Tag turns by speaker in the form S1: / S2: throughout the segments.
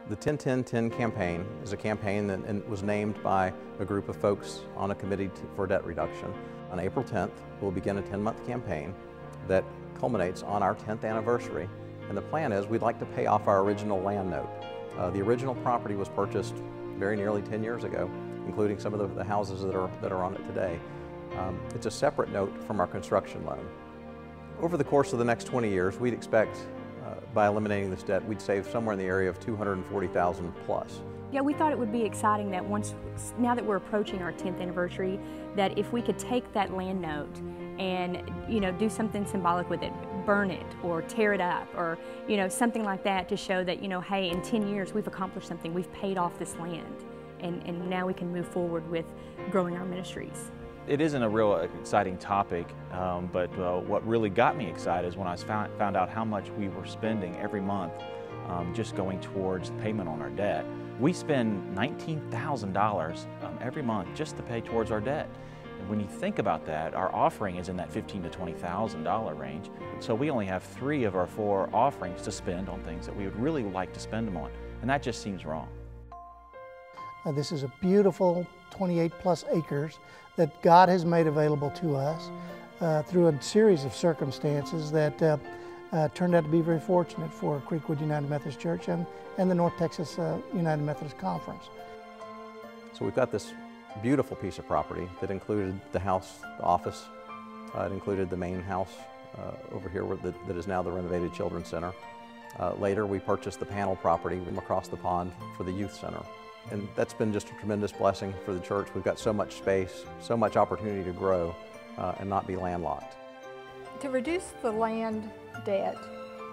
S1: The 10-10-10 campaign is a campaign that was named by a group of folks on a committee for debt reduction. On April 10th, we'll begin a 10-month campaign that culminates on our 10th anniversary. And the plan is we'd like to pay off our original land note. The original property was purchased very nearly 10 years ago, including some of the houses that are on it today. It's a separate note from our construction loan. Over the course of the next 20 years, we'd expect by eliminating this debt, we'd save somewhere in the area of $240,000 plus.
S2: Yeah, we thought it would be exciting that now that we're approaching our 10th anniversary, that if we could take that land note and, do something symbolic with it, burn it or tear it up or, something like that to show that, hey, in 10 years we've accomplished something, we've paid off this land, and now we can move forward with growing our ministries.
S3: It isn't a real exciting topic, but what really got me excited is when I found out how much we were spending every month just going towards payment on our debt. We spend $19,000 every month just to pay towards our debt. And when you think about that, our offering is in that $15,000 to $20,000 range. So we only have 3 of our 4 offerings to spend on things that we would really like to spend them on. And that just seems wrong.
S4: This is a beautiful 28 plus acres that God has made available to us through a series of circumstances that turned out to be very fortunate for Creekwood United Methodist Church and the North Texas United Methodist Conference.
S1: So we've got this beautiful piece of property that included the house, the office. It included the main house over here that is now the renovated Children's Center. Later we purchased the panel property across the pond for the youth center. And that's been just a tremendous blessing for the church. We've got so much space, so much opportunity to grow and not be landlocked.
S5: To reduce the land debt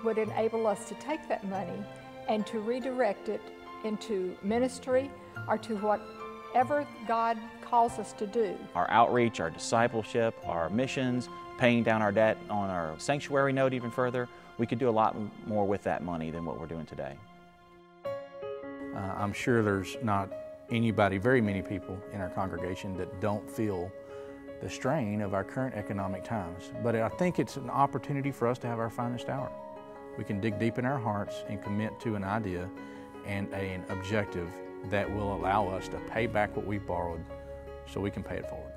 S5: would enable us to take that money and to redirect it into ministry or to whatever God calls us to do.
S3: Our outreach, our discipleship, our missions, paying down our debt on our sanctuary note even further, we could do a lot more with that money than what we're doing today.
S6: I'm sure there's not very many people in our congregation that don't feel the strain of our current economic times. But I think it's an opportunity for us to have our finest hour. We can dig deep in our hearts and commit to an idea and an objective that will allow us to pay back what we've borrowed so we can pay it forward.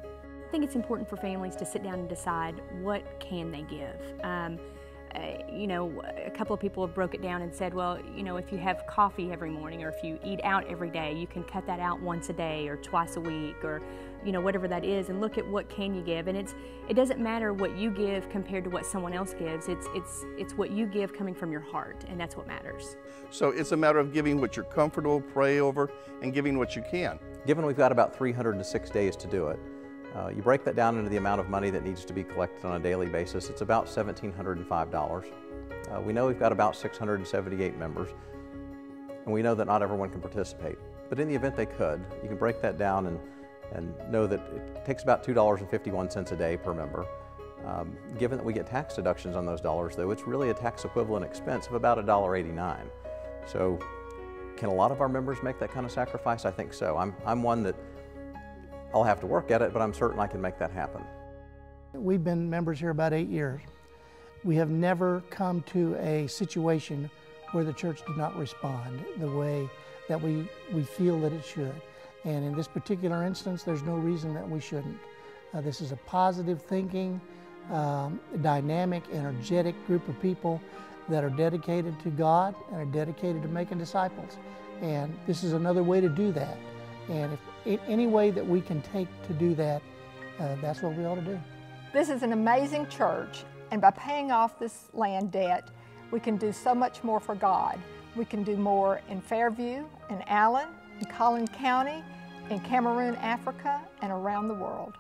S2: I think it's important for families to sit down and decide what can they give. A couple of people have broke it down and said, well, if you have coffee every morning or if you eat out every day, you can cut that out once a day or twice a week or, whatever that is, and look at what can you give. And it doesn't matter what you give compared to what someone else gives. It's what you give coming from your heart, and that's what matters.
S7: So it's a matter of giving what you're comfortable, pray over, and giving what you can.
S1: Given we've got about 306 days to do it, you break that down into the amount of money that needs to be collected on a daily basis. It's about $1,705. We know we've got about 678 members, and we know that not everyone can participate. But in the event they could, you can break that down and know that it takes about $2.51 a day per member. Given that we get tax deductions on those dollars, though, it's really a tax equivalent expense of about $1.89. So can a lot of our members make that kind of sacrifice? I think so. I'm one that I'll have to work at it, but I'm certain I can make that happen.
S4: We've been members here about 8 years. We have never come to a situation where the church did not respond the way that we feel that it should. And in this particular instance, there's no reason that we shouldn't. This is a positive thinking, dynamic, energetic group of people that are dedicated to God and are dedicated to making disciples. And this is another way to do that. And if any way that we can take to do that, that's what we ought to do.
S5: This is an amazing church, and by paying off this land debt, we can do so much more for God. We can do more in Fairview, in Allen, in Collin County, in Cameroon, Africa, and around the world.